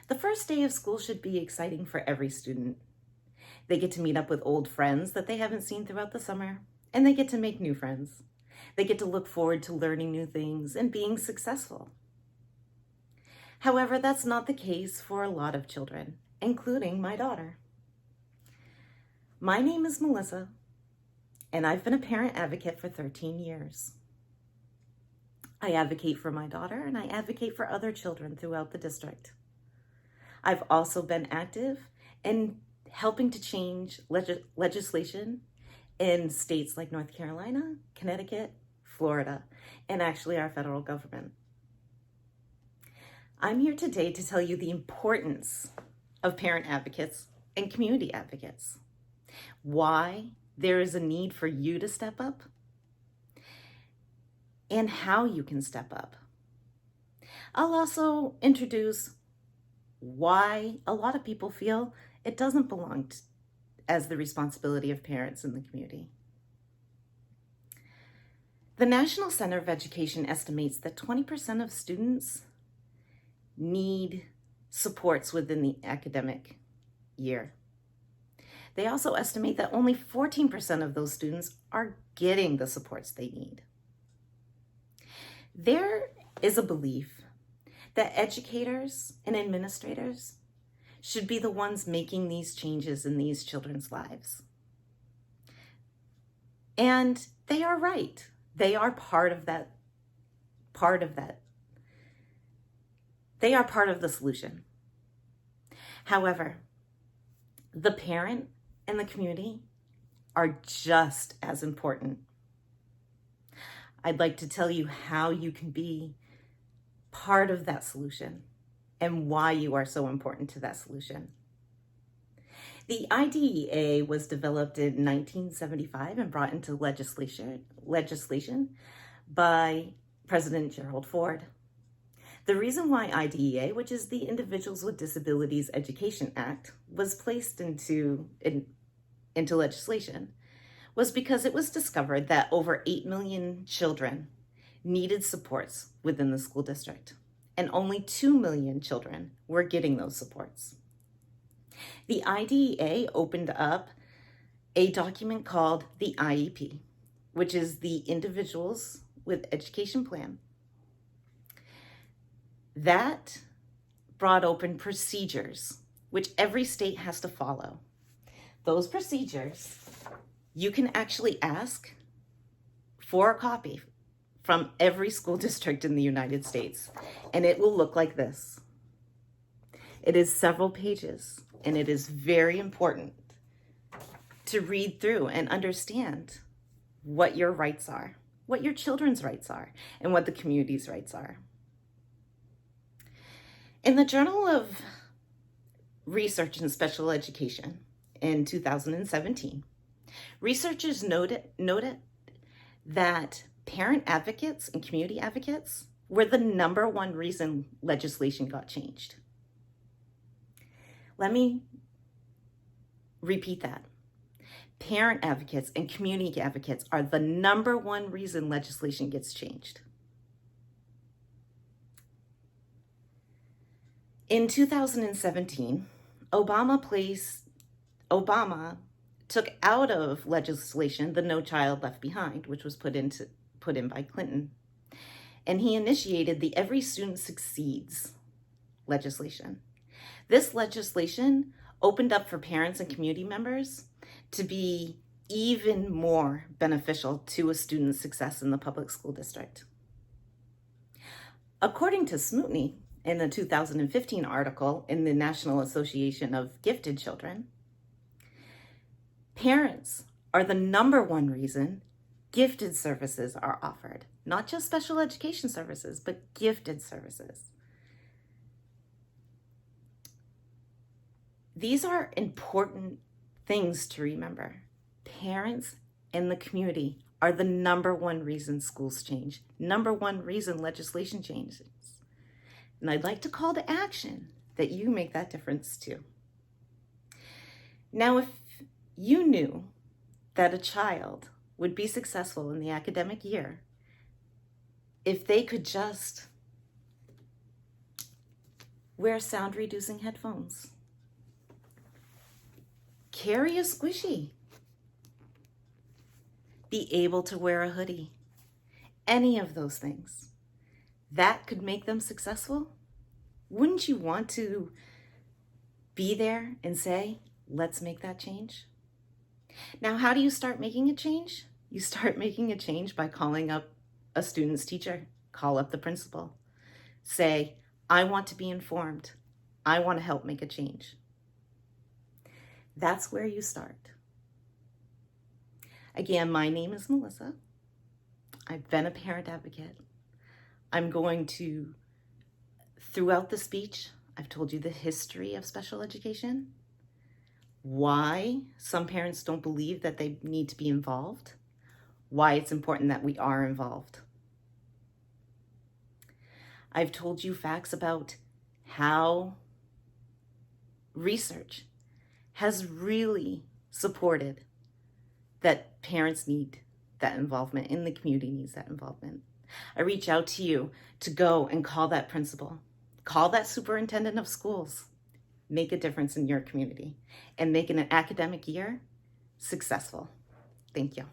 The first day of school should be exciting for every student. They get to meet up with old friends that they haven't seen throughout the summer, and they get to make new friends. They get to look forward to learning new things and being successful. However, that's not the case for a lot of children, including my daughter. My name is Melissa, and I've been a parent advocate for 13 years. I advocate for my daughter, and I advocate for other children throughout the district. I've also been active in helping to change legislation in states like North Carolina, Connecticut, Florida, and actually our federal government. I'm here today to tell you the importance of parent advocates and community advocates, why there is a need for you to step up, and how you can step up. I'll also introduce why a lot of people feel it doesn't belong as the responsibility of parents in the community. The National Center of Education estimates that 20% of students need supports within the academic year. They also estimate that only 14% of those students are getting the supports they need. There is a belief that educators and administrators should be the ones making these changes in these children's lives. And they are right. They are part of that. They are part of the solution. However, the parent and the community are just as important. I'd like to tell you how you can be part of that solution and why you are so important to that solution. The IDEA was developed in 1975 and brought into legislation by President Gerald Ford. The reason why IDEA, which is the Individuals with Disabilities Education Act, was placed into legislation was because it was discovered that over 8 million children needed supports within the school district, and only 2 million children were getting those supports. The IDEA opened up a document called the IEP, which is the Individuals with Education Plan. That brought open procedures, which every state has to follow. Those procedures, you can actually ask for a copy from every school district in the United States, and it will look like this. It is several pages, and it is very important to read through and understand what your rights are, what your children's rights are, and what the community's rights are. In the Journal of Research in Special Education in 2017, researchers noted that parent advocates and community advocates were the number one reason legislation got changed. Let me repeat that. Parent advocates and community advocates are the number one reason legislation gets changed. In 2017, Obama took out of legislation the No Child Left Behind, which was put in by Clinton. And he initiated the Every Student Succeeds legislation. This legislation opened up for parents and community members to be even more beneficial to a student's success in the public school district. According to Smootney, in a 2015 article in the National Association of Gifted Children, parents are the number one reason gifted services are offered. Not just special education services, but gifted services. These are important things to remember. Parents and the community are the number one reason schools change, number one reason legislation changes. And I'd like to call to action that you make that difference too. Now, if you knew that a child would be successful in the academic year if they could just Wear sound reducing headphones. Carry a squishy. Be able to wear a hoodie. Any of those things. That could make them successful. Wouldn't you want to be there and say, let's make that change? Now, how do you start making a change? You start making a change by calling up a student's teacher. Call up the principal. Say, I want to be informed. I want to help make a change. That's where you start. Again, my name is Melissa. I've been a parent advocate. I'm going to, throughout the speech, I've told you the history of special education, why some parents don't believe that they need to be involved, why it's important that we are involved. I've told you facts about how research has really supported that parents need that involvement and the community needs that involvement. I reach out to you to go and call that principal, call that superintendent of schools, make a difference in your community, and make an academic year successful. Thank you.